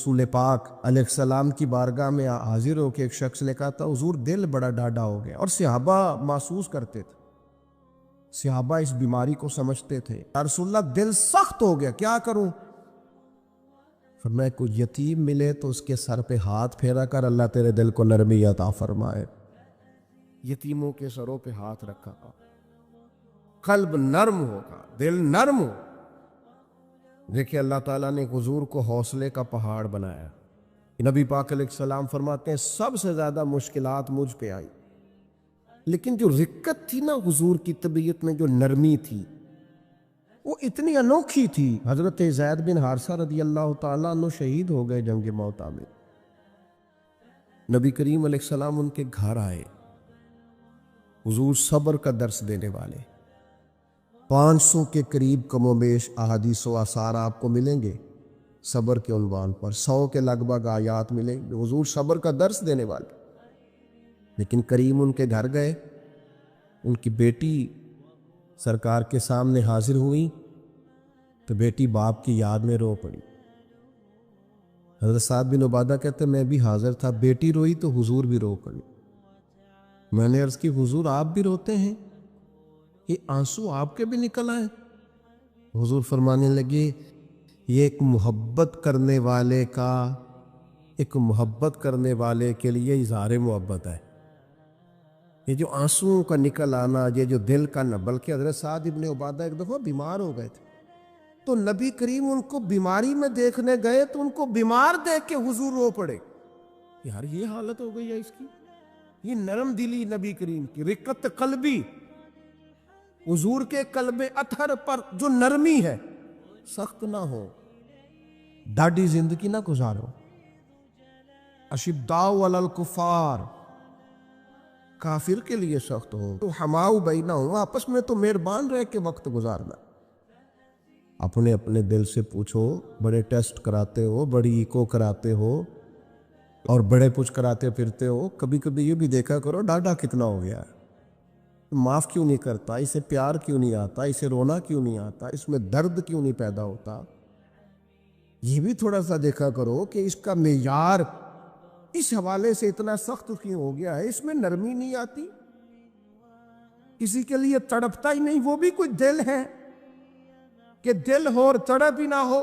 رسول پاک علیہ السلام کی بارگاہ میں حاضر ہو کے ایک شخص نے کہا تھا حضور دل بڑا ڈاڈا ہو گیا، اور صحابہ محسوس کرتے تھے، صحابہ اس بیماری کو سمجھتے تھے، یا رسول اللہ دل سخت ہو گیا، کیا کروں؟ فرمایا کوئی یتیم ملے تو اس کے سر پہ ہاتھ پھیرا کر، اللہ تیرے دل کو نرمی عطا فرمائے۔ یتیموں کے سروں پہ ہاتھ رکھا، قلب نرم ہوگا، دل نرم ہو۔ دیکھیں اللہ تعالیٰ نے حضور کو حوصلے کا پہاڑ بنایا۔ نبی پاک علیہ السلام فرماتے ہیں سب سے زیادہ مشکلات مجھ پہ آئی، لیکن جو رقت تھی نا حضور کی طبیعت میں، جو نرمی تھی، وہ اتنی انوکھی تھی۔ حضرت زید بن حارثہ رضی اللہ تعالیٰ عنہ شہید ہو گئے جنگ موطا میں۔ نبی کریم علیہ السلام ان کے گھر آئے، حضور صبر کا درس دینے والے، 500 کے قریب کم و بیش احادیث و آثار آپ کو ملیں گے صبر کے عنوان پر، 100 کے لگ بھگ آیات ملیں گے، حضور صبر کا درس دینے والے۔ لیکن کریم ان کے گھر گئے، ان کی بیٹی سرکار کے سامنے حاضر ہوئی تو بیٹی باپ کی یاد میں رو پڑی۔ حضرت سعد بن عبادہ کہتے میں بھی حاضر تھا، بیٹی روئی تو حضور بھی رو پڑی۔ میں نے عرض کی حضور آپ بھی روتے ہیں، یہ آنسو آپ کے بھی نکل آئے؟ حضور فرمانے لگے یہ ایک محبت کرنے والے کے لیے اظہار محبت ہے۔ یہ جو آنسوؤں کا نکل آنا، یہ جو دل کا نہ، بلکہ حضرت سعد بن عبادہ ایک دفعہ بیمار ہو گئے تھے، تو نبی کریم ان کو بیماری میں دیکھنے گئے تو ان کو بیمار دیکھ کے حضور رو پڑے۔ یار یہ حالت ہو گئی ہے اس کی، یہ نرم دلی نبی کریم کی، رقت قلبی، حضور کے قلب اطہر پر جو نرمی ہے، سخت نہ ہو، ڈاڈی زندگی نہ گزارو۔ اشداء علی الکفار، کافر کے لیے سخت ہو، تو حماؤ بینہم، آپس میں تو مہربان رہ کے وقت گزارنا۔ اپنے دل سے پوچھو، بڑے ٹیسٹ کراتے ہو، بڑی ایکو کراتے ہو اور بڑے پوچھ کراتے پھرتے ہو، کبھی کبھی یہ بھی دیکھا کرو ڈاڈا کتنا ہو گیا ہے، معاف کیوں نہیں کرتا، اسے پیار کیوں نہیں آتا، اسے رونا کیوں نہیں آتا، اس میں درد کیوں نہیں پیدا ہوتا۔ یہ بھی تھوڑا سا دیکھا کرو کہ اس کا معیار اس حوالے سے اتنا سخت کیوں ہو گیا ہے، اس میں نرمی نہیں آتی، کسی کے لیے تڑپتا ہی نہیں، وہ بھی کوئی دل ہے کہ دل ہو اور تڑپ ہی نہ ہو۔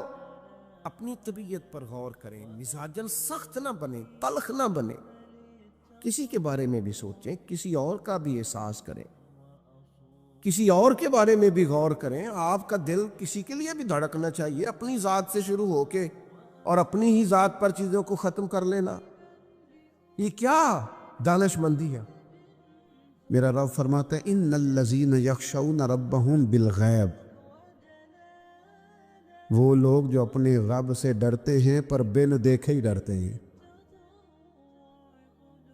اپنی طبیعت پر غور کریں، مزاجن سخت نہ بنے، تلخ نہ بنے، کسی کے بارے میں بھی سوچیں، کسی اور کا بھی احساس کریں، کسی اور کے بارے میں بھی غور کریں۔ آپ کا دل کسی کے لیے بھی دھڑکنا چاہیے، اپنی ذات سے شروع ہو کے اور اپنی ہی ذات پر چیزوں کو ختم کر لینا، یہ کیا دانش مندی ہے؟ میرا رب فرماتا ہے ان الذین یخشون ربہم بالغیب، وہ لوگ جو اپنے رب سے ڈرتے ہیں پر بن دیکھے ہی ڈرتے ہیں۔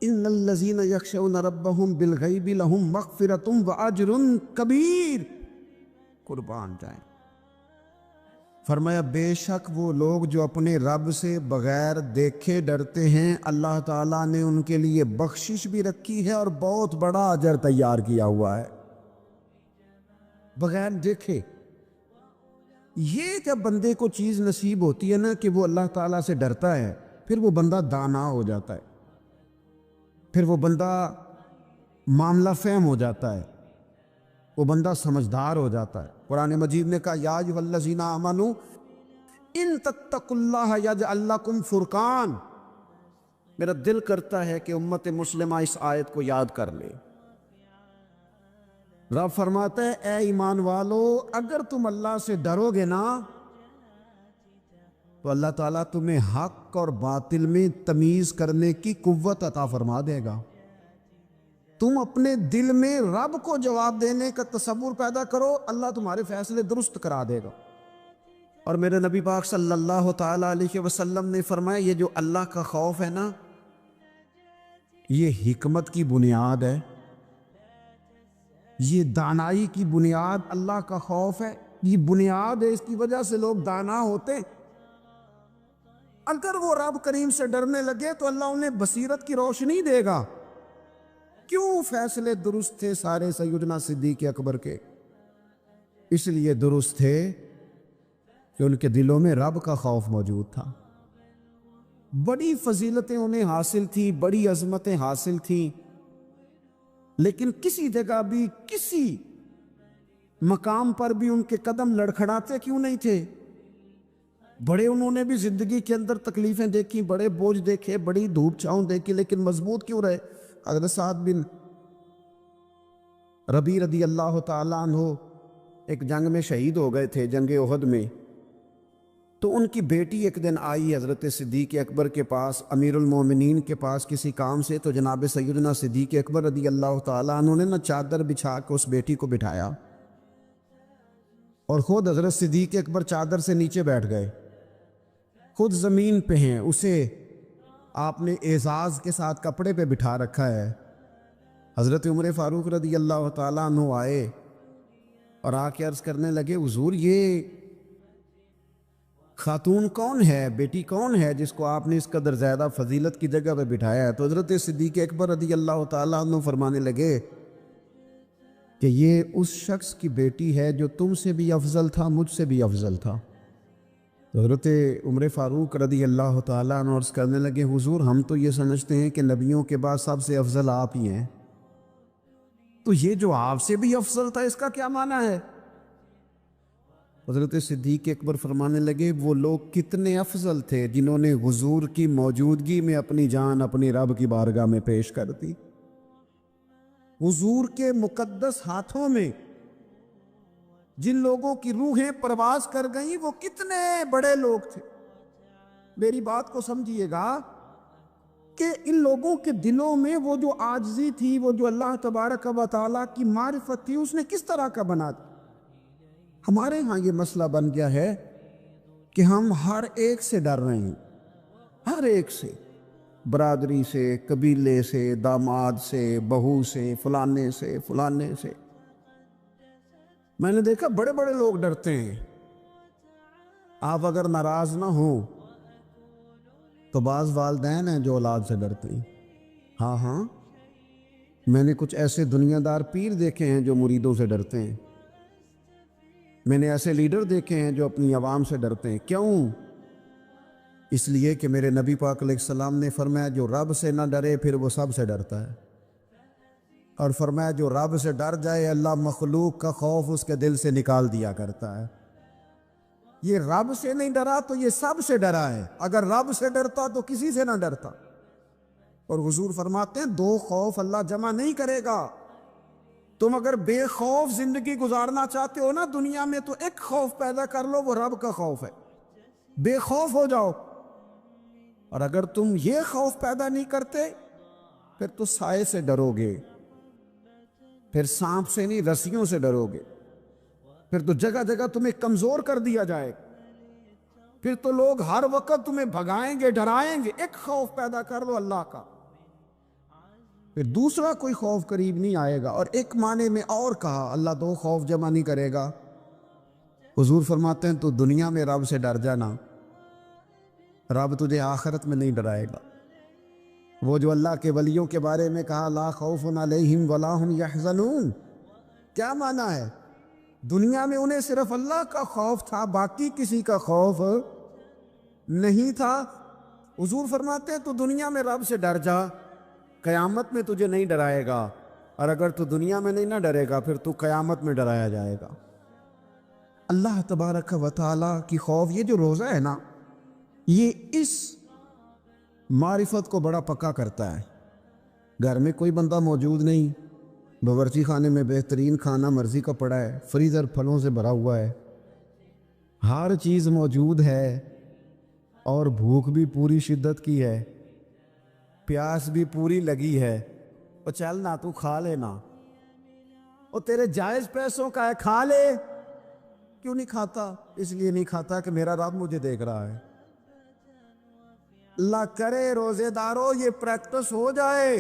ان الذین یخشون ربہم بالغیب لہم مغفرۃ واجر کبیر، قربان جائیں۔ فرمایا بے شک وہ لوگ جو اپنے رب سے بغیر دیکھے ڈرتے ہیں، اللہ تعالیٰ نے ان کے لیے بخشش بھی رکھی ہے اور بہت بڑا اجر تیار کیا ہوا ہے۔ بغیر دیکھے، یہ جب بندے کو چیز نصیب ہوتی ہے نا کہ وہ اللہ تعالیٰ سے ڈرتا ہے، پھر وہ بندہ دانا ہو جاتا ہے، پھر وہ بندہ معاملہ فہم ہو جاتا ہے، وہ بندہ سمجھدار ہو جاتا ہے۔ قرآن مجید نے کہا یا ایھا الذین آمنوا ان تتقوا اللہ یجعل لکم فرقان۔ میرا دل کرتا ہے کہ امت مسلمہ اس آیت کو یاد کر لے۔ رب فرماتا ہے اے ایمان والو، اگر تم اللہ سے ڈرو گے نا تو اللہ تعالیٰ تمہیں حق اور باطل میں تمیز کرنے کی قوت عطا فرما دے گا۔ تم اپنے دل میں رب کو جواب دینے کا تصور پیدا کرو، اللہ تمہارے فیصلے درست کرا دے گا۔ اور میرے نبی پاک صلی اللہ تعالیٰ علیہ وسلم نے فرمایا یہ جو اللہ کا خوف ہے نا، یہ حکمت کی بنیاد ہے، یہ دانائی کی بنیاد اللہ کا خوف ہے، یہ بنیاد ہے، اس کی وجہ سے لوگ دانا ہوتے۔ اگر وہ رب کریم سے ڈرنے لگے تو اللہ انہیں بصیرت کی روشنی دے گا۔ کیوں فیصلے درست تھے سارے سیدنا صدیق اکبر کے؟ اس لیے درست تھے کہ ان کے دلوں میں رب کا خوف موجود تھا۔ بڑی فضیلتیں انہیں حاصل تھی، بڑی عظمتیں حاصل تھیں، لیکن کسی جگہ بھی کسی مقام پر بھی ان کے قدم لڑکھڑاتے کیوں نہیں تھے؟ بڑے انہوں نے بھی زندگی کے اندر تکلیفیں دیکھی، بڑے بوجھ دیکھے، بڑی دھوپ چھاؤں دیکھی، لیکن مضبوط کیوں رہے؟ حضرت سعد بن ربیع رضی اللہ تعالیٰ عنہ ایک جنگ میں شہید ہو گئے تھے، جنگ احد میں۔ تو ان کی بیٹی ایک دن آئی حضرت صدیق اکبر کے پاس، امیر المومنین کے پاس کسی کام سے، تو جناب سیدنا صدیق اکبر رضی اللہ تعالیٰ عنہ نے چادر بچھا کے اس بیٹی کو بٹھایا، اور خود حضرت صدیق اکبر چادر سے نیچے بیٹھ گئے، خود زمین پہ ہیں، اسے آپ نے اعزاز کے ساتھ کپڑے پہ بٹھا رکھا ہے۔ حضرت عمر فاروق رضی اللہ تعالیٰ عنہ آئے اور آ کے عرض کرنے لگے، حضور یہ خاتون کون ہے، بیٹی کون ہے جس کو آپ نے اس قدر زیادہ فضیلت کی جگہ پہ بٹھایا ہے؟ تو حضرت صدیق اکبر رضی اللہ تعالیٰ عنہ فرمانے لگے کہ یہ اس شخص کی بیٹی ہے جو تم سے بھی افضل تھا، مجھ سے بھی افضل تھا۔ تو حضرت عمر فاروق رضی اللہ تعالیٰ عنہ عرض کرنے لگے، حضور ہم تو یہ سمجھتے ہیں کہ نبیوں کے بعد سب سے افضل آپ ہی ہیں، تو یہ جو آپ سے بھی افضل تھا اس کا کیا معنی ہے؟ حضرت صدیق اکبر فرمانے لگے، وہ لوگ کتنے افضل تھے جنہوں نے حضور کی موجودگی میں اپنی جان اپنی رب کی بارگاہ میں پیش کر دی۔ حضور کے مقدس ہاتھوں میں جن لوگوں کی روحیں پرواز کر گئیں وہ کتنے بڑے لوگ تھے۔ میری بات کو سمجھیے گا کہ ان لوگوں کے دلوں میں وہ جو عاجزی تھی، وہ جو اللہ تبارک و تعالیٰ کی معرفت تھی، اس نے کس طرح کا بنا دیا۔ ہمارے ہاں یہ مسئلہ بن گیا ہے کہ ہم ہر ایک سے ڈر رہے ہیں، ہر ایک سے، برادری سے، قبیلے سے، داماد سے، بہو سے، فلانے سے، فلانے سے۔ میں نے دیکھا بڑے بڑے لوگ ڈرتے ہیں۔ آپ اگر ناراض نہ ہوں تو بعض والدین ہیں جو اولاد سے ڈرتے ہیں۔ ہاں میں نے کچھ ایسے دنیا دار پیر دیکھے ہیں جو مریدوں سے ڈرتے ہیں، میں نے ایسے لیڈر دیکھے ہیں جو اپنی عوام سے ڈرتے ہیں۔ کیوں؟ اس لیے کہ میرے نبی پاک علیہ السلام نے فرمایا جو رب سے نہ ڈرے پھر وہ سب سے ڈرتا ہے، اور فرمایا جو رب سے ڈر جائے اللہ مخلوق کا خوف اس کے دل سے نکال دیا کرتا ہے۔ یہ رب سے نہیں ڈرا تو یہ سب سے ڈرا ہے، اگر رب سے ڈرتا تو کسی سے نہ ڈرتا۔ اور حضور فرماتے ہیں دو خوف اللہ جمع نہیں کرے گا۔ تم اگر بے خوف زندگی گزارنا چاہتے ہو نا دنیا میں، تو ایک خوف پیدا کر لو، وہ رب کا خوف ہے، بے خوف ہو جاؤ۔ اور اگر تم یہ خوف پیدا نہیں کرتے پھر تو سائے سے ڈرو گے، پھر سانپ سے نہیں رسیوں سے ڈرو گے، پھر تو جگہ جگہ تمہیں کمزور کر دیا جائے، پھر تو لوگ ہر وقت تمہیں بھگائیں گے، ڈرائیں گے۔ ایک خوف پیدا کر لو اللہ کا، پھر دوسرا کوئی خوف قریب نہیں آئے گا۔ اور ایک معنی میں اور کہا اللہ دو خوف جمع نہیں کرے گا۔ حضور فرماتے ہیں تو دنیا میں رب سے ڈر جانا، رب تجھے آخرت میں نہیں ڈرائے گا۔ وہ جو اللہ کے ولیوں کے بارے میں کہا لا خوف علیہم ولا هم یحزنون، کیا معنی ہے؟ دنیا میں انہیں صرف اللہ کا خوف تھا، باقی کسی کا خوف نہیں تھا۔ حضور فرماتے ہیں تو دنیا میں رب سے ڈر جا، قیامت میں تجھے نہیں ڈرائے گا، اور اگر تو دنیا میں نہیں نہ ڈرے گا پھر تو قیامت میں ڈرایا جائے گا۔ اللہ تبارک و تعالیٰ کی خوف، یہ جو روزہ ہے نا، یہ اس معرفت کو بڑا پکا کرتا ہے۔ گھر میں کوئی بندہ موجود نہیں، باورچی خانے میں بہترین کھانا مرضی کا پڑا ہے، فریزر پھلوں سے بھرا ہوا ہے، ہر چیز موجود ہے، اور بھوک بھی پوری شدت کی ہے، پیاس بھی پوری لگی ہے، اور چل نہ تو کھا لینا، اور تیرے جائز پیسوں کا ہے، کھا لے۔ کیوں نہیں کھاتا؟ اس لیے نہیں کھاتا کہ میرا رب مجھے دیکھ رہا ہے۔ اللہ کرے روزے داروں یہ پریکٹس ہو جائے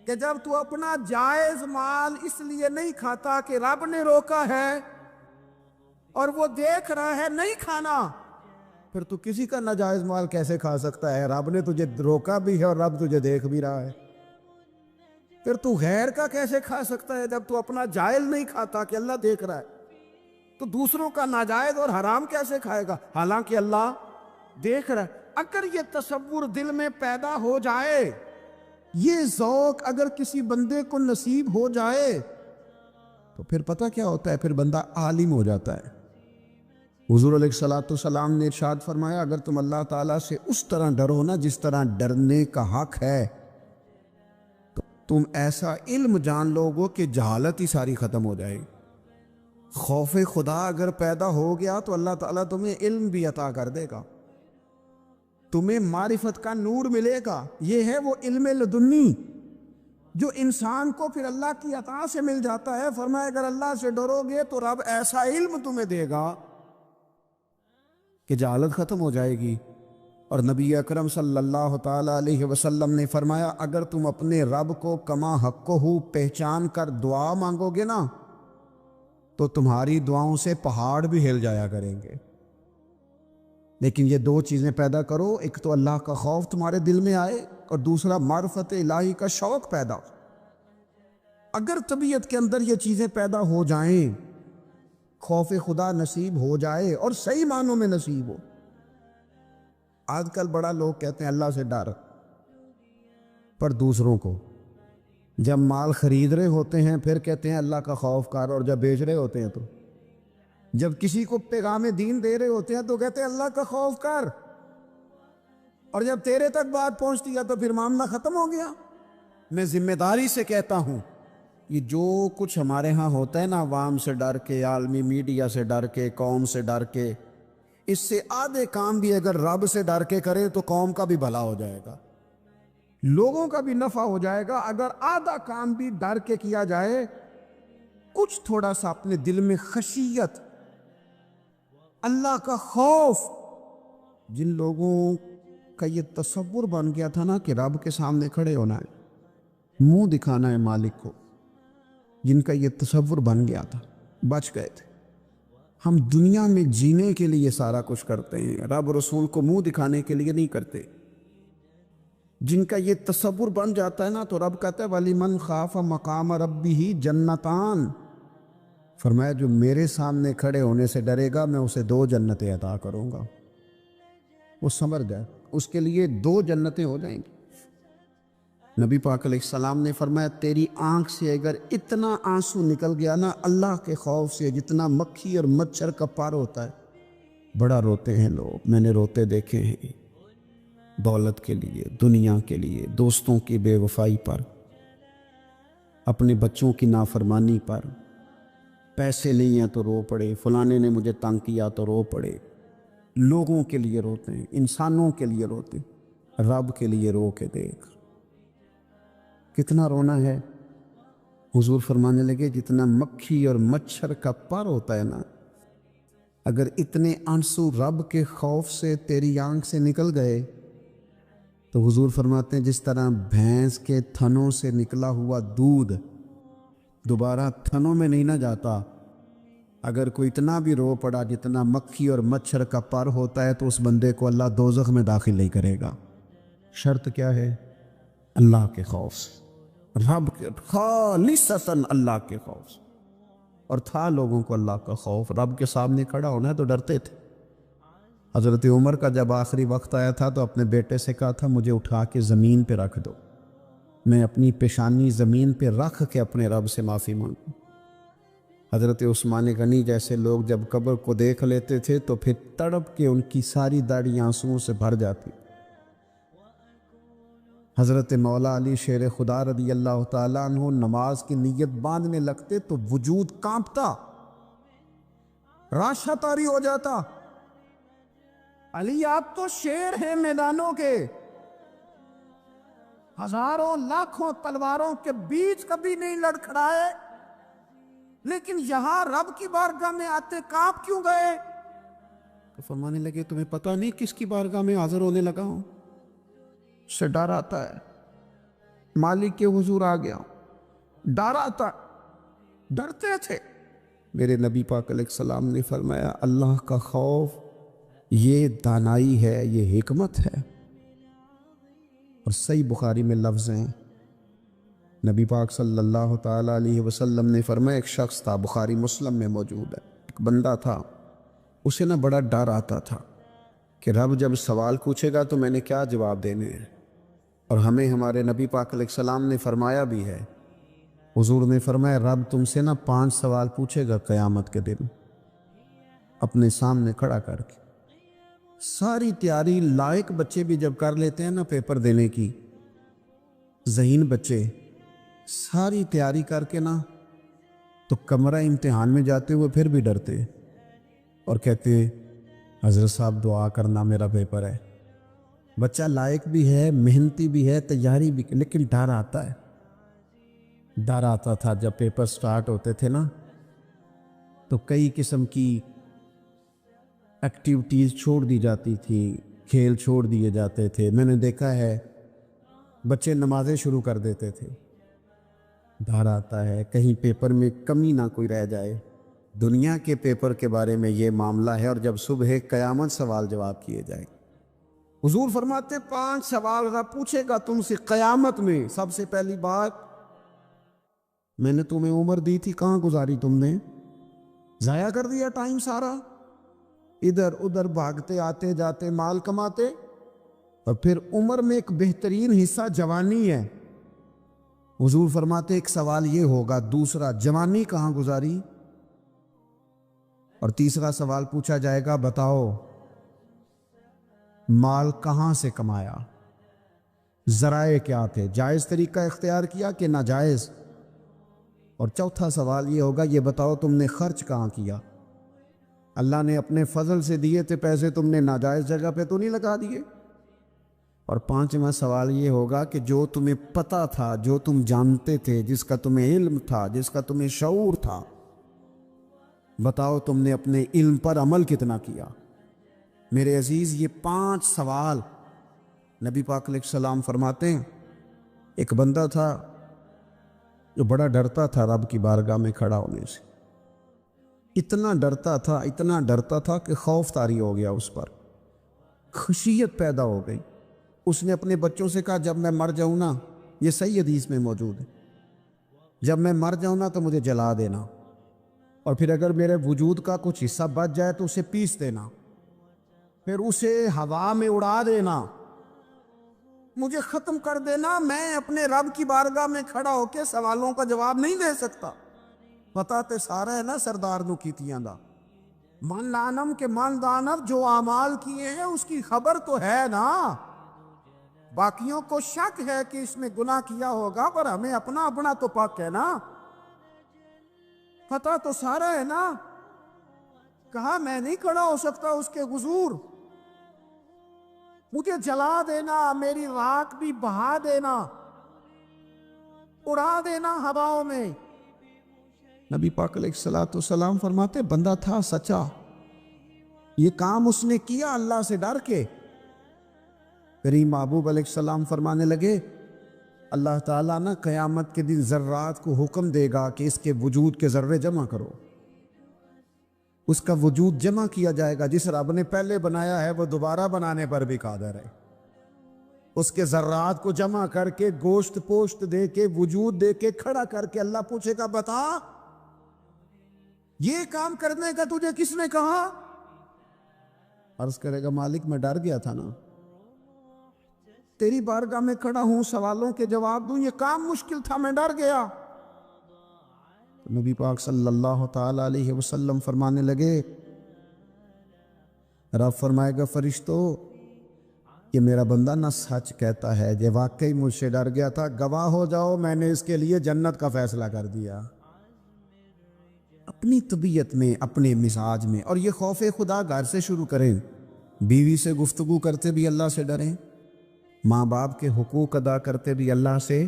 کہ جب تو اپنا جائز مال اس لیے نہیں کھاتا کہ رب نے روکا ہے اور وہ دیکھ رہا ہے نہیں کھانا، پھر تو کسی کا ناجائز مال کیسے کھا سکتا ہے؟ رب نے تجھے روکا بھی ہے اور رب تجھے دیکھ بھی رہا ہے، پھر تو غیر کا کیسے کھا سکتا ہے؟ جب تو اپنا جائز نہیں کھاتا کہ اللہ دیکھ رہا ہے تو دوسروں کا ناجائز اور حرام کیسے کھائے گا حالانکہ اللہ دیکھ رہا ہے؟ اگر یہ تصور دل میں پیدا ہو جائے، یہ ذوق اگر کسی بندے کو نصیب ہو جائے، تو پھر پتہ کیا ہوتا ہے؟ پھر بندہ عالم ہو جاتا ہے۔ حضور علیہ الصلوۃ والسلام نے ارشاد فرمایا، اگر تم اللہ تعالیٰ سے اس طرح ڈرو نا جس طرح ڈرنے کا حق ہے، تو تم ایسا علم جان لو گو کہ جہالت ہی ساری ختم ہو جائے گی۔ خوف خدا اگر پیدا ہو گیا تو اللہ تعالیٰ تمہیں علم بھی عطا کر دے گا، تمہیں معرفت کا نور ملے گا۔ یہ ہے وہ علم لدنی جو انسان کو پھر اللہ کی عطا سے مل جاتا ہے۔ فرمایا اگر اللہ سے ڈرو گے تو رب ایسا علم تمہیں دے گا کہ جہالت ختم ہو جائے گی۔ اور نبی اکرم صلی اللہ تعالی علیہ وسلم نے فرمایا، اگر تم اپنے رب کو کما حقہ پہچان کر دعا مانگو گے نا تو تمہاری دعاؤں سے پہاڑ بھی ہل جایا کریں گے۔ لیکن یہ دو چیزیں پیدا کرو، ایک تو اللہ کا خوف تمہارے دل میں آئے، اور دوسرا معرفت الہی کا شوق پیدا ہو۔ اگر طبیعت کے اندر یہ چیزیں پیدا ہو جائیں، خوف خدا نصیب ہو جائے اور صحیح معنوں میں نصیب ہو۔ آج کل بڑا لوگ کہتے ہیں اللہ سے ڈر، پر دوسروں کو جب مال خرید رہے ہوتے ہیں پھر کہتے ہیں اللہ کا خوف کر، اور جب بیچ رہے ہوتے ہیں تو جب کسی کو پیغام دین دے رہے ہوتے ہیں تو کہتے ہیں اللہ کا خوف کر، اور جب تیرے تک بات پہنچتی ہے تو پھر معاملہ ختم ہو گیا۔ میں ذمہ داری سے کہتا ہوں، یہ جو کچھ ہمارے ہاں ہوتا ہے نا، عوام سے ڈر کے، عالمی میڈیا سے ڈر کے، قوم سے ڈر کے، اس سے آدھے کام بھی اگر رب سے ڈر کے کریں تو قوم کا بھی بھلا ہو جائے گا، لوگوں کا بھی نفع ہو جائے گا۔ اگر آدھا کام بھی ڈر کے کیا جائے، کچھ تھوڑا سا اپنے دل میں خشیت، اللہ کا خوف، جن لوگوں کا یہ تصور بن گیا تھا نا کہ رب کے سامنے کھڑے ہونا ہے، منہ دکھانا ہے مالک کو، جن کا یہ تصور بن گیا تھا، بچ گئے تھے۔ ہم دنیا میں جینے کے لیے سارا کچھ کرتے ہیں، رب رسول کو منہ دکھانے کے لیے نہیں کرتے۔ جن کا یہ تصور بن جاتا ہے نا تو رب کہتا ہے وَلِمَنْ خَافَ مَقَامَ رَبِّهِ جَنَّتَانِ، فرمایا جو میرے سامنے کھڑے ہونے سے ڈرے گا میں اسے 2 جنتیں عطا کروں گا۔ وہ سمجھ جائے، اس کے لیے 2 جنتیں ہو جائیں گی۔ نبی پاک علیہ السلام نے فرمایا تیری آنکھ سے اگر اتنا آنسو نکل گیا نا اللہ کے خوف سے، جتنا مکھی اور مچھر کا پار ہوتا ہے، بڑا روتے ہیں لوگ، میں نے روتے دیکھے ہیں، دولت کے لیے، دنیا کے لیے، دوستوں کی بے وفائی پر، اپنے بچوں کی نافرمانی پر، پیسے نہیں ہیں تو رو پڑے، فلانے نے مجھے تنگ کیا تو رو پڑے۔ لوگوں کے لیے روتے ہیں، انسانوں کے لیے روتے ہیں، رب کے لیے رو کے دیکھ کتنا رونا ہے۔ حضور فرمانے لگے جتنا مکھی اور مچھر کا پر ہوتا ہے نا، اگر اتنے آنسو رب کے خوف سے تیری آنکھ سے نکل گئے تو حضور فرماتے ہیں جس طرح بھینس کے تھنوں سے نکلا ہوا دودھ دوبارہ تھنوں میں نہیں نہ جاتا، اگر کوئی اتنا بھی رو پڑا جتنا مکھی اور مچھر کا پر ہوتا ہے تو اس بندے کو اللہ دوزخ میں داخل نہیں کرے گا۔ شرط کیا ہے؟ اللہ کے خوف سے، رب کے خالصتاً اللہ کے خوف سے۔ اور تھا لوگوں کو اللہ کا خوف، رب کے سامنے کھڑا ہونا ہے تو ڈرتے تھے۔ حضرت عمر کا جب آخری وقت آیا تھا تو اپنے بیٹے سے کہا تھا مجھے اٹھا کے زمین پہ رکھ دو، میں اپنی پیشانی زمین پہ رکھ کے اپنے رب سے معافی مانگوں۔ حضرت عثمان غنی جیسے لوگ جب قبر کو دیکھ لیتے تھے تو پھر تڑپ کے ان کی ساری داڑھی آنسوؤں سے بھر جاتی۔ حضرت مولا علی شیر خدا رضی اللہ تعالیٰ عنہ نماز کی نیت باندھنے لگتے تو وجود کانپتا، راشہ طاری ہو جاتا۔ علی آپ تو شیر ہیں میدانوں کے، ہزاروں لاکھوں تلواروں کے بیچ کبھی نہیں لڑکھڑائے، لیکن یہاں رب کی بارگاہ میں آتے کانپ کیوں گئے؟ تو فرمانے لگے تمہیں پتہ نہیں کس کی بارگاہ میں حاضر ہونے لگا ہوں؟ سے ڈر آتا ہے، مالک کے حضور آ گیا، ڈر آتا، ڈرتے تھے۔ میرے نبی پاک علیہ السلام نے فرمایا اللہ کا خوف یہ دانائی ہے، یہ حکمت ہے۔ اور صحیح بخاری میں لفظ ہیں، نبی پاک صلی اللہ تعالیٰ علیہ وسلم نے فرمایا ایک شخص تھا، بخاری مسلم میں موجود ہے، ایک بندہ تھا، اسے نہ بڑا ڈر آتا تھا، کہ رب جب سوال پوچھے گا تو میں نے کیا جواب دینے ہیں۔ اور ہمیں ہمارے نبی پاک علیہ السلام نے فرمایا بھی ہے، حضور نے فرمایا رب تم سے 5 سوال پوچھے گا قیامت کے دن، اپنے سامنے کھڑا کر کے۔ ساری تیاری لائق بچے بھی جب کر لیتے ہیں پیپر دینے کی، ذہین بچے ساری تیاری کر کے تو کمرہ امتحان میں جاتے ہوئے پھر بھی ڈرتے اور کہتے حضرت صاحب دعا کرنا میرا پیپر ہے۔ بچہ لائق بھی ہے، محنتی بھی ہے، تیاری بھی، لیکن ڈر آتا ہے۔ ڈر آتا تھا جب پیپر سٹارٹ ہوتے تھے تو کئی قسم کی ایکٹیویٹیز چھوڑ دی جاتی تھی، کھیل چھوڑ دیے جاتے تھے۔ میں نے دیکھا ہے بچے نمازیں شروع کر دیتے تھے۔ ڈر آتا ہے کہیں پیپر میں کمی نہ کوئی رہ جائے۔ دنیا کے پیپر کے بارے میں یہ معاملہ ہے، اور جب صبح قیامت سوال جواب کیے جائیں۔ حضور فرماتے 5 سوال رب پوچھے گا تم سے قیامت میں۔ سب سے پہلی بات، میں نے تمہیں عمر دی تھی، کہاں گزاری تم نے؟ ضائع کر دیا ٹائم سارا، ادھر ادھر بھاگتے آتے جاتے مال کماتے۔ اور پھر عمر میں ایک بہترین حصہ جوانی ہے۔ حضور فرماتے ایک سوال یہ ہوگا، دوسرا جوانی کہاں گزاری؟ اور تیسرا سوال پوچھا جائے گا، بتاؤ مال کہاں سے کمایا، ذرائع کیا تھے، جائز طریقہ اختیار کیا کہ ناجائز؟ اور چوتھا سوال یہ ہوگا، یہ بتاؤ تم نے خرچ کہاں کیا؟ اللہ نے اپنے فضل سے دیے تھے پیسے، تم نے ناجائز جگہ پہ تو نہیں لگا دیے؟ اور پانچواں سوال یہ ہوگا کہ جو تمہیں پتہ تھا، جو تم جانتے تھے، جس کا تمہیں علم تھا، جس کا تمہیں شعور تھا، بتاؤ تم نے اپنے علم پر عمل کتنا کیا؟ میرے عزیز، یہ 5 سوال نبی پاک علیہ السلام فرماتے ہیں۔ ایک بندہ تھا جو بڑا ڈرتا تھا رب کی بارگاہ میں کھڑا ہونے سے، اتنا ڈرتا تھا کہ خوف طاری ہو گیا، اس پر خشیت پیدا ہو گئی۔ اس نے اپنے بچوں سے کہا جب میں مر جاؤں یہ صحیح حدیث میں موجود ہے، جب میں مر جاؤں تو مجھے جلا دینا، اور پھر اگر میرے وجود کا کچھ حصہ بچ جائے تو اسے پیس دینا، پھر اسے ہوا میں اڑا دینا، مجھے ختم کر دینا۔ میں اپنے رب کی بارگاہ میں کھڑا ہو کے سوالوں کا جواب نہیں دے سکتا۔ پتہ تے سارا ہے سردار نو کیتیاں دا، من لانم کے من دانب، جو اعمال کیے ہیں اس کی خبر تو ہے باقیوں کو شک ہے کہ اس میں گناہ کیا ہوگا، پر ہمیں اپنا تو پاک ہے پتہ تو سارا ہے کہا میں نہیں کھڑا ہو سکتا اس کے حضور، مجھے جلا دینا، میری راکھ بھی بہا دینا، اڑا دینا ہواؤں میں۔ نبی پاک علیہ السلام فرماتے بندہ تھا سچا، یہ کام اس نے کیا اللہ سے ڈر کے۔ کریم محبوب علیہ السلام فرمانے لگے اللہ تعالیٰ قیامت کے دن ذرات کو حکم دے گا کہ اس کے وجود کے ذرے جمع کرو، اس کا وجود جمع کیا جائے گا۔ جس رب نے پہلے بنایا ہے وہ دوبارہ بنانے پر بھی قادر ہے۔ اس کے ذرات کو جمع کر کے گوشت پوشت دے کے وجود دے کے کھڑا کر کے اللہ پوچھے گا بتا یہ کام کرنے کا تجھے کس نے کہا؟ عرض کرے گا مالک میں ڈر گیا تھا تیری بارگاہ میں کھڑا ہوں، سوالوں کے جواب دوں، یہ کام مشکل تھا، میں ڈر گیا۔ نبی پاک صلی اللہ تعالی علیہ وسلم فرمانے لگے، رب فرمائے گا فرشتو یہ میرا بندہ سچ کہتا ہے، یہ واقعی مجھ سے ڈر گیا تھا، گواہ ہو جاؤ میں نے اس کے لیے جنت کا فیصلہ کر دیا۔ اپنی طبیعت میں، اپنے مزاج میں، اور یہ خوف خدا گھر سے شروع کریں، بیوی سے گفتگو کرتے بھی اللہ سے ڈریں، ماں باپ کے حقوق ادا کرتے بھی اللہ سے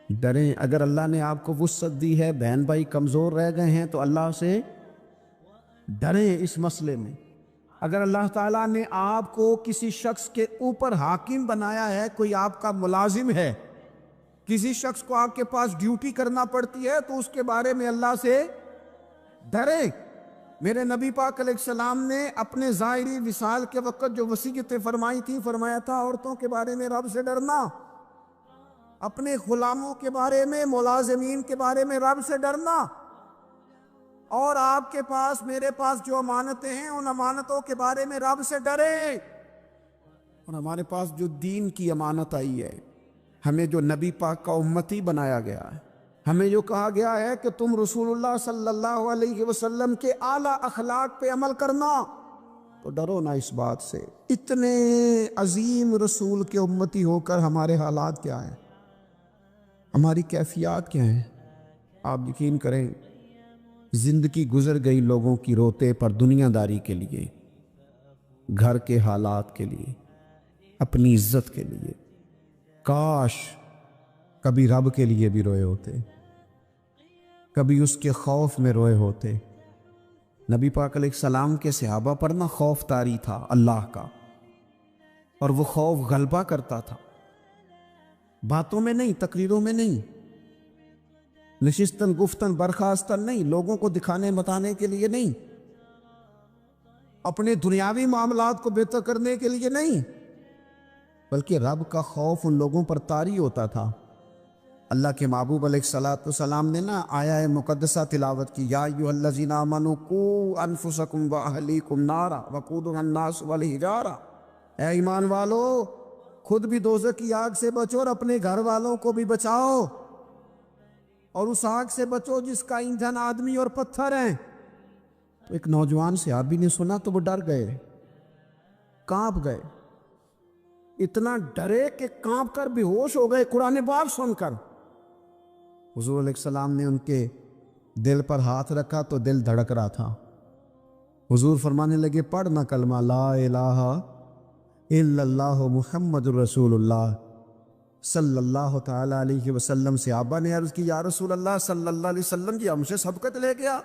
ڈریں۔ اگر اللہ نے آپ کو وسعت دی ہے، بہن بھائی کمزور رہ گئے ہیں تو اللہ سے ڈریں اس مسئلے میں۔ اگر اللہ تعالیٰ نے آپ کو کسی شخص کے اوپر حاکم بنایا ہے، کوئی آپ کا ملازم ہے، کسی شخص کو آپ کے پاس ڈیوٹی کرنا پڑتی ہے تو اس کے بارے میں اللہ سے ڈریں۔ میرے نبی پاک علیہ السلام نے اپنے ظاہری وصال کے وقت جو وصیتیں فرمائی تھی، فرمایا تھا عورتوں کے بارے میں رب سے ڈرنا، اپنے غلاموں کے بارے میں، ملازمین کے بارے میں رب سے ڈرنا، اور آپ کے پاس میرے پاس جو امانتیں ہیں ان امانتوں کے بارے میں رب سے ڈرے۔ اور ہمارے پاس جو دین کی امانت آئی ہے، ہمیں جو نبی پاک کا امتی بنایا گیا ہے، ہمیں جو کہا گیا ہے کہ تم رسول اللہ صلی اللہ علیہ وسلم کے اعلیٰ اخلاق پہ عمل کرنا، تو ڈرو نہ اس بات سے۔ اتنے عظیم رسول کے امتی ہو کر ہمارے حالات کیا ہیں، ہماری کیفیات کیا ہیں؟ آپ یقین کریں، زندگی گزر گئی لوگوں کی روتے پر دنیا داری کے لیے، گھر کے حالات کے لیے، اپنی عزت کے لیے۔ کاش کبھی رب کے لیے بھی روئے ہوتے، کبھی اس کے خوف میں روئے ہوتے۔ نبی پاک علیہ السلام کے صحابہ پر نہ خوف طاری تھا اللہ کا، اور وہ خوف غلبہ کرتا تھا، باتوں میں نہیں، تقریروں میں نہیں، نشستن گفتن برخاستن نہیں، لوگوں کو دکھانے بتانے کے لیے نہیں، اپنے دنیاوی معاملات کو بہتر کرنے کے لیے نہیں، بلکہ رب کا خوف ان لوگوں پر طاری ہوتا تھا۔ اللہ کے محبوب علیہ السلام نے نا آیہ مقدسہ تلاوت کی، یا ایھا الذین آمنوا قوا انفسکم واہلیکم نارا وقودھا الناس والحجارہ، اے ایمان والو خود بھی دوزخ کی آگ سے بچو اور اپنے گھر والوں کو بھی بچاؤ، اور اس آگ سے بچو جس کا ایندھن آدمی اور پتھر ہیں۔ تو ایک نوجوان صحابی نے سنا تو وہ ڈر گئے، کانپ گئے، اتنا ڈرے کہ کانپ کر بے ہوش ہو گئے قرآن پاک سن کر۔ حضور علیہ السلام نے ان کے دل پر ہاتھ رکھا تو دل دھڑک رہا تھا۔ حضور فرمانے لگے، پڑھنا کلمہ لا الہ الا اللہ محمد الرسول اللہ صلی اللہ تعالی علیہ وسلم۔ صحابہ نے عرض کی، یا رسول اللہ صلی اللہ علیہ وسلم جی ہم سے سبقت لے گیا۔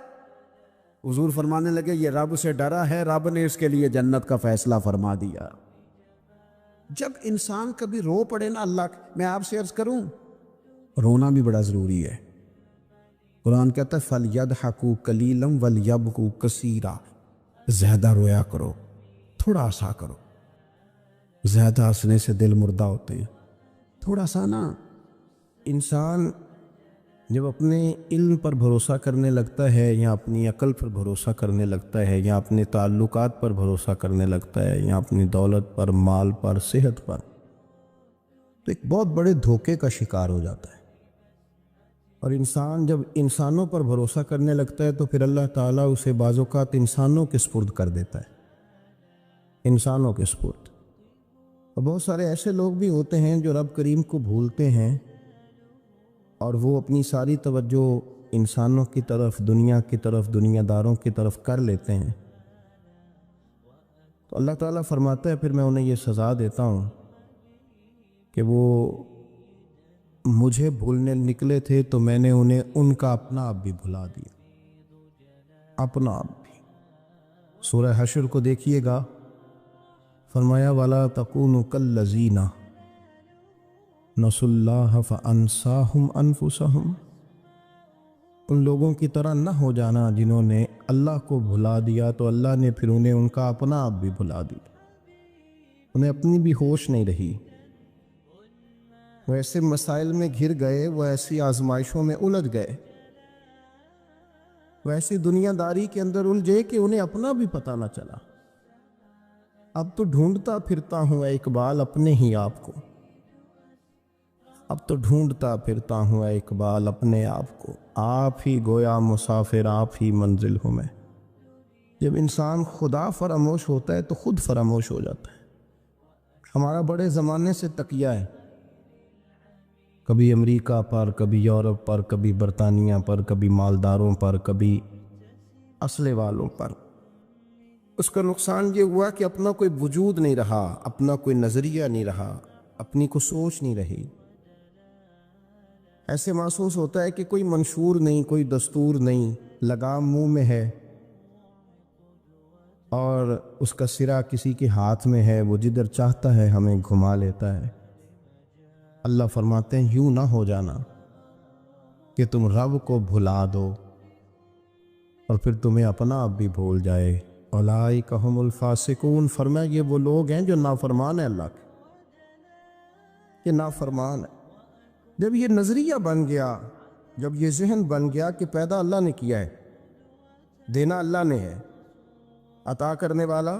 حضور فرمانے لگے، یہ رب سے ڈرا ہے، رب نے اس کے لیے جنت کا فیصلہ فرما دیا۔ جب انسان کبھی رو پڑے نا اللہ، میں آپ سے عرض کروں، رونا بھی بڑا ضروری ہے۔ قرآن کہتا ہے فَلْيَضْحَكُوا قَلِيلًا وَلْيَبْكُوا كَثِيرًا، زیادہ رویا کرو، تھوڑا ہنسا کرو۔ زیادہ ہنسنے سے دل مردہ ہوتے ہیں، تھوڑا سا نا۔ انسان جب اپنے علم پر بھروسہ کرنے لگتا ہے، یا اپنی عقل پر بھروسہ کرنے لگتا ہے، یا اپنے تعلقات پر بھروسہ کرنے لگتا ہے، یا اپنی دولت پر، مال پر، صحت پر، تو ایک بہت بڑے دھوکے کا شکار ہو جاتا ہے۔ اور انسان جب انسانوں پر بھروسہ کرنے لگتا ہے تو پھر اللہ تعالیٰ اسے بعض اوقات انسانوں کے سپرد کر دیتا ہے، انسانوں کے سپرد۔ اور بہت سارے ایسے لوگ بھی ہوتے ہیں جو رب کریم کو بھولتے ہیں، اور وہ اپنی ساری توجہ انسانوں کی طرف، دنیا کی طرف، دنیا داروں کی طرف کر لیتے ہیں۔ تو اللہ تعالیٰ فرماتا ہے پھر میں انہیں یہ سزا دیتا ہوں کہ وہ مجھے بھولنے نکلے تھے تو میں نے انہیں ان کا اپنا آپ بھی بھلا دیا، اپنا آپ بھی۔ سورہ حشر کو دیکھیے گا، فرمایا وَلَا تَكُونُوا كَالَّذِينَ نَسُوا اللَّهَ فَأَنسَاهُمْ أَنفُسَهُمْ، ان لوگوں کی طرح نہ ہو جانا جنہوں نے اللہ کو بھلا دیا تو اللہ نے پھر انہیں ان کا اپنا آپ بھی بھلا دیا، انہیں اپنی بھی ہوش نہیں رہی۔ وہ ایسے مسائل میں گھر گئے، وہ ایسی آزمائشوں میں الجھ گئے، وہ ایسی دنیا داری کے اندر الجھے کہ انہیں اپنا بھی پتہ نہ چلا۔ اب تو ڈھونڈتا پھرتا ہوں اے اقبال اپنے ہی آپ کو، اب تو ڈھونڈتا پھرتا ہوں اے اقبال اپنے آپ کو، آپ ہی گویا مسافر، آپ ہی منزل ہوں میں۔ جب انسان خدا فراموش ہوتا ہے تو خود فراموش ہو جاتا ہے۔ ہمارا بڑے زمانے سے تکیہ ہے، کبھی امریکہ پر، کبھی یورپ پر، کبھی برطانیہ پر، کبھی مالداروں پر، کبھی اسلحے والوں پر۔ اس کا نقصان یہ ہوا کہ اپنا کوئی وجود نہیں رہا، اپنا کوئی نظریہ نہیں رہا، اپنی کوئی سوچ نہیں رہی۔ ایسے محسوس ہوتا ہے کہ کوئی منشور نہیں، کوئی دستور نہیں، لگام منہ میں ہے اور اس کا سرا کسی کے ہاتھ میں ہے، وہ جدھر چاہتا ہے ہمیں گھما لیتا ہے۔ اللہ فرماتے ہیں یوں نہ ہو جانا کہ تم رب کو بھلا دو اور پھر تمہیں اپنا آپ بھی بھول جائے۔ اولئک ھم الفاسقون، فرمایا یہ وہ لوگ ہیں جو نافرمان ہیں اللہ کے، یہ نافرمان ہے۔ جب یہ نظریہ بن گیا، جب یہ ذہن بن گیا کہ پیدا اللہ نے کیا ہے، دینا اللہ نے ہے، عطا کرنے والا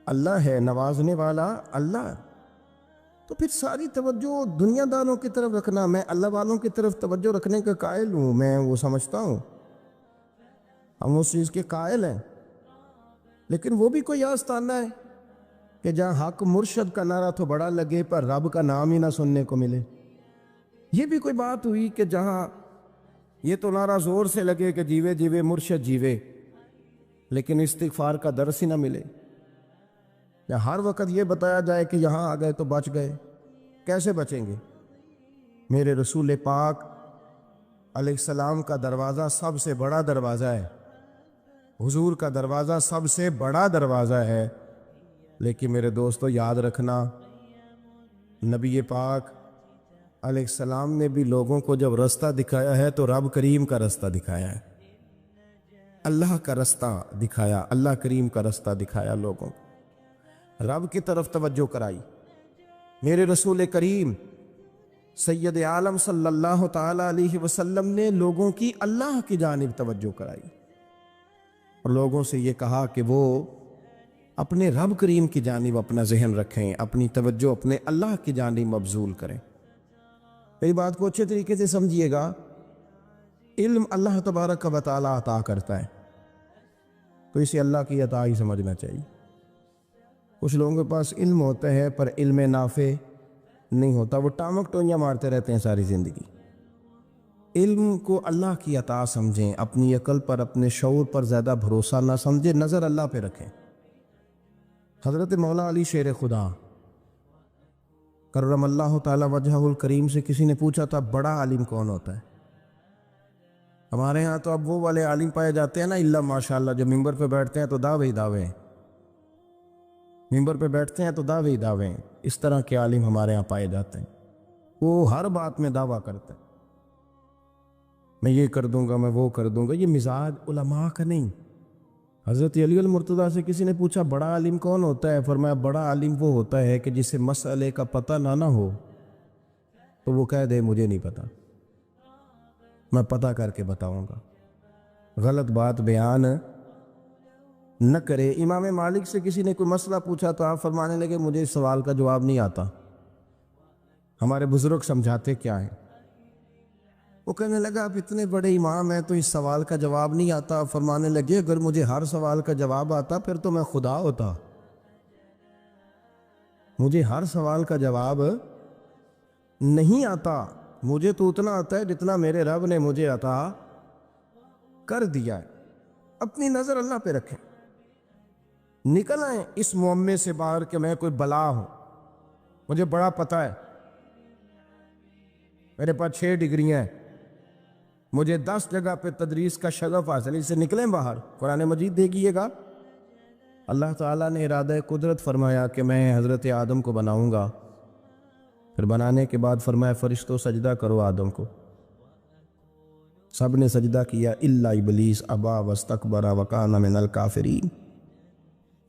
اللہ ہے، نوازنے والا اللہ۔ تو پھر ساری توجہ دنیا داروں کی طرف رکھنا، میں اللہ والوں کی طرف توجہ رکھنے کا قائل ہوں، میں وہ سمجھتا ہوں، ہم اس چیز کے قائل ہیں، لیکن وہ بھی کوئی آستانہ ہے کہ جہاں حق مرشد کا نعرہ تو بڑا لگے پر رب کا نام ہی نہ سننے کو ملے۔ یہ بھی کوئی بات ہوئی کہ جہاں یہ تو نعرہ زور سے لگے کہ جیوے جیوے مرشد جیوے، لیکن استغفار کا درس ہی نہ ملے، یا ہر وقت یہ بتایا جائے کہ یہاں آ گئے تو بچ گئے۔ کیسے بچیں گے؟ میرے رسول پاک علیہ السلام کا دروازہ سب سے بڑا دروازہ ہے، حضور کا دروازہ سب سے بڑا دروازہ ہے، لیکن میرے دوستو یاد رکھنا، نبی پاک علیہ السلام نے بھی لوگوں کو جب رستہ دکھایا ہے تو رب کریم کا رستہ دکھایا ہے، اللہ کا رستہ دکھایا، اللہ کریم کا رستہ دکھایا، لوگوں رب کی طرف توجہ کرائی۔ میرے رسول کریم سید عالم صلی اللہ تعالی علیہ وسلم نے لوگوں کی اللہ کی جانب توجہ کرائی، اور لوگوں سے یہ کہا کہ وہ اپنے رب کریم کی جانب اپنا ذہن رکھیں، اپنی توجہ اپنے اللہ کی جانب مبذول کریں۔ میری بات کو اچھے طریقے سے سمجھیے گا، علم اللہ تبارک و تعالی عطا کرتا ہے، تو اسے اللہ کی عطا ہی سمجھنا چاہیے۔ کچھ لوگوں کے پاس علم ہوتا ہے پر علم نافع نہیں ہوتا، وہ ٹامک ٹوئیاں مارتے رہتے ہیں ساری زندگی۔ علم کو اللہ کی عطا سمجھیں، اپنی عقل پر اپنے شعور پر زیادہ بھروسہ نہ سمجھیں، نظر اللہ پہ رکھیں۔ حضرت مولا علی شیر خدا کرم اللہ تعالی وجہہ الکریم سے کسی نے پوچھا تھا بڑا عالم کون ہوتا ہے؟ ہمارے ہاں تو اب وہ والے عالم پائے جاتے ہیں نا، اللہ ماشاءاللہ، جو ممبر پہ بیٹھتے ہیں تو دعوے ہی دعوے ہیں، ممبر پہ بیٹھتے ہیں تو دعوے ہی دعوے ہیں، اس طرح کے عالم ہمارے ہاں پائے جاتے ہیں۔ وہ ہر بات میں دعویٰ کرتے ہیں، میں یہ کر دوں گا، میں وہ کر دوں گا۔ یہ مزاج علماء کا نہیں۔ حضرت علی المرتضیٰ سے کسی نے پوچھا بڑا عالم کون ہوتا ہے؟ فرمایا بڑا عالم وہ ہوتا ہے کہ جسے مسئلے کا پتہ نہ ہو تو وہ کہہ دے مجھے نہیں پتا، میں پتہ کر کے بتاؤں گا، غلط بات بیان نہ کرے۔ امام مالک سے کسی نے کوئی مسئلہ پوچھا تو آپ فرمانے لگے مجھے اس سوال کا جواب نہیں آتا، ہمارے بزرگ سمجھاتے کیا ہیں؟ وہ کہنے لگا آپ اتنے بڑے امام ہیں تو اس سوال کا جواب نہیں آتا؟ فرمانے لگے اگر مجھے ہر سوال کا جواب آتا پھر تو میں خدا ہوتا، مجھے ہر سوال کا جواب نہیں آتا، مجھے تو اتنا آتا ہے جتنا میرے رب نے مجھے عطا کر دیا ہے۔ اپنی نظر اللہ پہ رکھیں، نکل آئیں اس معمے سے باہر کہ میں کوئی بلا ہوں، مجھے بڑا پتہ ہے، میرے پاس 6 ڈگریاں ہیں، مجھے 10 جگہ پہ تدریس کا شغف حاصل، اس سے نکلیں باہر۔ قرآن مجید دیکھیے گا، اللہ تعالیٰ نے ارادہ قدرت فرمایا کہ میں حضرت آدم کو بناؤں گا، پھر بنانے کے بعد فرمایا فرشتوں سجدہ کرو آدم کو، سب نے سجدہ کیا الا ابلیس ابا واستکبر وکان من الکافرین،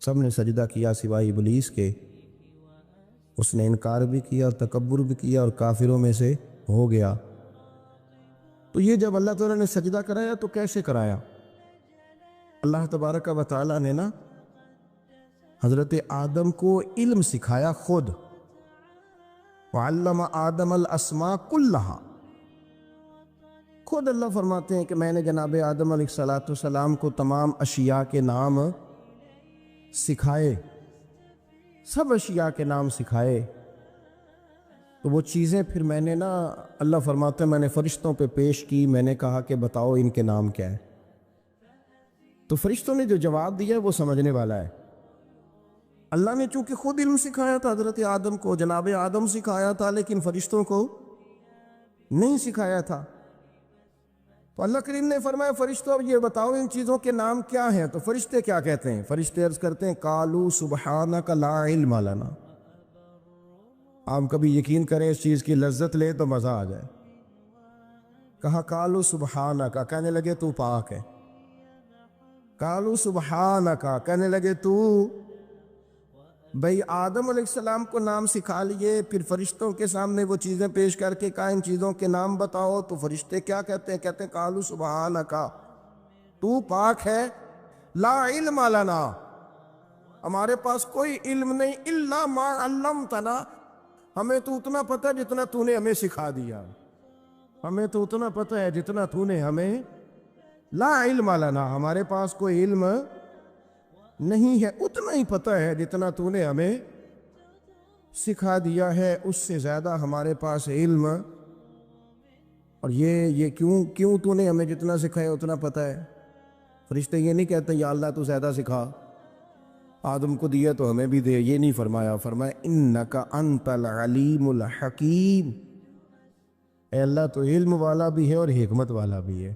سب نے سجدہ کیا سوائے ابلیس کے، اس نے انکار بھی کیا اور تکبر بھی کیا اور کافروں میں سے ہو گیا۔ تو یہ جب اللہ تعالیٰ نے سجدہ کرایا تو کیسے کرایا؟ اللہ تبارک و تعالیٰ نے نا حضرت آدم کو علم سکھایا خود، وعلم آدم الاسماء کلہا، خود اللہ فرماتے ہیں کہ میں نے جناب آدم علیہ السلام کو تمام اشیاء کے نام سکھائے، سب اشیاء کے نام سکھائے۔ تو وہ چیزیں پھر میں نے نا، اللہ فرماتے ہیں میں نے فرشتوں پہ پیش کی، میں نے کہا کہ بتاؤ ان کے نام کیا ہے، تو فرشتوں نے جو جواب دیا وہ سمجھنے والا ہے۔ اللہ نے چونکہ خود علم سکھایا تھا حضرت آدم کو، جناب آدم سکھایا تھا، لیکن فرشتوں کو نہیں سکھایا تھا۔ تو اللہ کریم نے فرمایا فرشتوں اب یہ بتاؤ ان چیزوں کے نام کیا ہیں؟ تو فرشتے کیا کہتے ہیں؟ فرشتے عرض کرتے ہیں قالوا سبحانک لا علم لنا۔ آپ کبھی یقین کریں اس چیز کی لذت لے تو مزہ آ جائے۔ کہا قالوا سبحانک، کہنے لگے تو پاک ہے، قالوا سبحانک، کہنے لگے تو، بھئی آدم علیہ السلام کو نام سکھا لیے، پھر فرشتوں کے سامنے وہ چیزیں پیش کر کے کہا ان چیزوں کے نام بتاؤ، تو فرشتے کیا کہتے ہیں؟ کہتے ہیں قالوا سبحانک، تو پاک ہے، لا علم لنا، ہمارے پاس کوئی علم نہیں، الا ما علمتنا، ہمیں تو اتنا پتہ جتنا تو نے ہمیں سکھا دیا، ہمیں تو اتنا پتہ ہے جتنا تو نے ہمیں، لا علم لنا، ہمارے پاس کوئی علم نہیں ہے، اتنا ہی پتہ ہے جتنا تو نے ہمیں سکھا دیا ہے، اس سے زیادہ ہمارے پاس علم، اور یہ کیوں تو نے ہمیں جتنا سکھایا اتنا پتہ ہے؟ فرشتے یہ نہیں کہتے یا اللہ تو زیادہ سکھا، آدم کو دیا تو ہمیں بھی دے، یہ نہیں فرمایا، فرمایا انکا انت العلیم الحکیم، اے اللہ تو علم والا بھی ہے اور حکمت والا بھی ہے،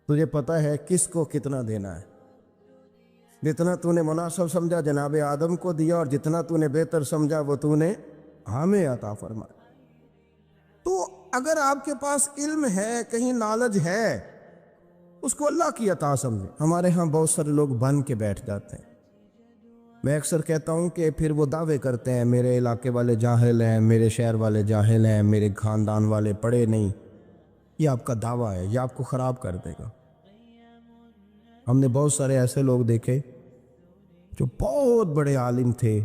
تجھے پتہ ہے کس کو کتنا دینا ہے، جتنا تو نے مناسب سمجھا جناب آدم کو دیا، اور جتنا تو نے بہتر سمجھا وہ تو نے ہمیں عطا فرمایا۔ تو اگر آپ کے پاس علم ہے، کہیں نالج ہے، اس کو اللہ کی عطا سمجھیں۔ ہمارے ہاں بہت سارے لوگ بن کے بیٹھ جاتے ہیں، میں اکثر کہتا ہوں کہ پھر وہ دعوے کرتے ہیں میرے علاقے والے جاہل ہیں، میرے شہر والے جاہل ہیں، میرے خاندان والے پڑھے نہیں، یہ آپ کا دعویٰ ہے، یہ آپ کو خراب کر دے گا۔ ہم نے بہت سارے ایسے لوگ دیکھے جو بہت بڑے عالم تھے،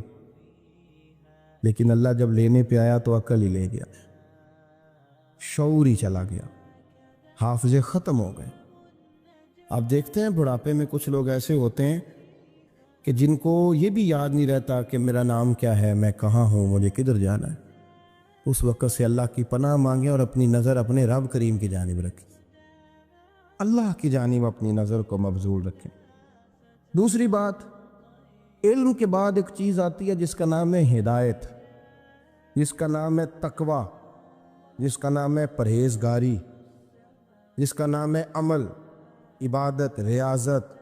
لیکن اللہ جب لینے پہ آیا تو عقل ہی لے گیا، شعور ہی چلا گیا، حافظے ختم ہو گئے۔ آپ دیکھتے ہیں بڑھاپے میں کچھ لوگ ایسے ہوتے ہیں کہ جن کو یہ بھی یاد نہیں رہتا کہ میرا نام کیا ہے، میں کہاں ہوں، مجھے کدھر جانا ہے۔ اس وقت سے اللہ کی پناہ مانگیں اور اپنی نظر اپنے رب کریم کی جانب رکھیں، اللہ کی جانب اپنی نظر کو مبذول رکھیں۔ دوسری بات، علم کے بعد ایک چیز آتی ہے جس کا نام ہے ہدایت، جس کا نام ہے تقوی، جس کا نام ہے پرہیزگاری، جس کا نام ہے عمل، عبادت، ریاضت۔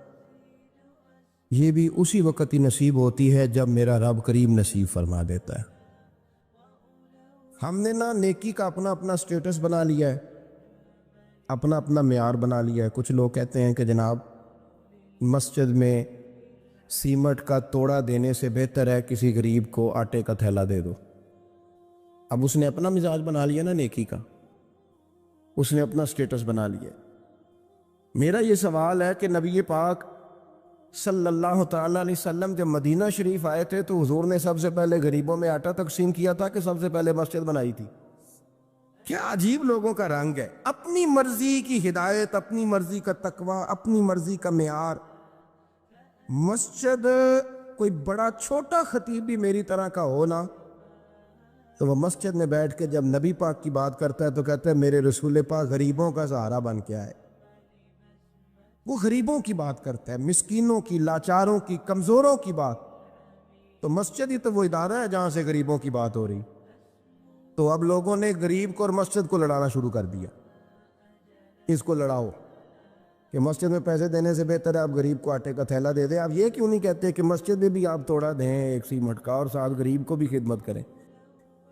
یہ بھی اسی وقت ہی نصیب ہوتی ہے جب میرا رب کریم نصیب فرما دیتا ہے۔ ہم نے نا نیکی کا اپنا اپنا سٹیٹس بنا لیا ہے، اپنا اپنا معیار بنا لیا ہے۔ کچھ لوگ کہتے ہیں کہ جناب مسجد میں سیمٹ کا توڑا دینے سے بہتر ہے کسی غریب کو آٹے کا تھیلا دے دو۔ اب اس نے اپنا مزاج بنا لیا نا نیکی کا، اس نے اپنا سٹیٹس بنا لیا۔ میرا یہ سوال ہے کہ نبی پاک صلی اللہ تعالیٰ علیہ وسلم جب مدینہ شریف آئے تھے تو حضور نے سب سے پہلے غریبوں میں آٹا تقسیم کیا تھا کہ سب سے پہلے مسجد بنائی تھی؟ کیا عجیب لوگوں کا رنگ ہے، اپنی مرضی کی ہدایت، اپنی مرضی کا تقوی، اپنی مرضی کا معیار۔ مسجد کوئی بڑا چھوٹا خطیب بھی میری طرح کا ہو نا، تو وہ مسجد میں بیٹھ کے جب نبی پاک کی بات کرتا ہے تو کہتا ہے میرے رسول پاک غریبوں کا سہارا بن کے آئے۔ وہ غریبوں کی بات کرتا ہے، مسکینوں کی، لاچاروں کی، کمزوروں کی بات۔ تو مسجد ہی تو وہ ادارہ ہے جہاں سے غریبوں کی بات ہو رہی۔ تو اب لوگوں نے غریب کو اور مسجد کو لڑانا شروع کر دیا، اس کو لڑاؤ کہ مسجد میں پیسے دینے سے بہتر ہے آپ غریب کو آٹے کا تھیلا دے دیں۔ آپ یہ کیوں نہیں کہتے کہ مسجد میں بھی آپ توڑا دیں ایک سیمٹ کا اور ساتھ غریب کو بھی خدمت کریں؟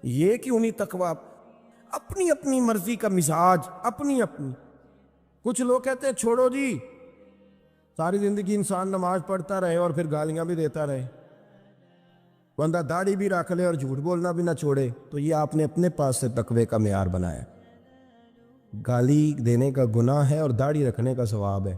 یہ کیوں نہیں تقویٰ؟ اپنی اپنی مرضی کا مزاج، اپنی اپنی۔ کچھ لوگ کہتے ہیں چھوڑو جی، ساری زندگی انسان نماز پڑھتا رہے اور پھر گالیاں بھی دیتا رہے، بندہ داڑھی بھی رکھ لے اور جھوٹ بولنا بھی نہ چھوڑے، تو یہ آپ نے اپنے پاس سے تقوی کا معیار بنایا۔ گالی دینے کا گناہ ہے اور داڑھی رکھنے کا ثواب ہے۔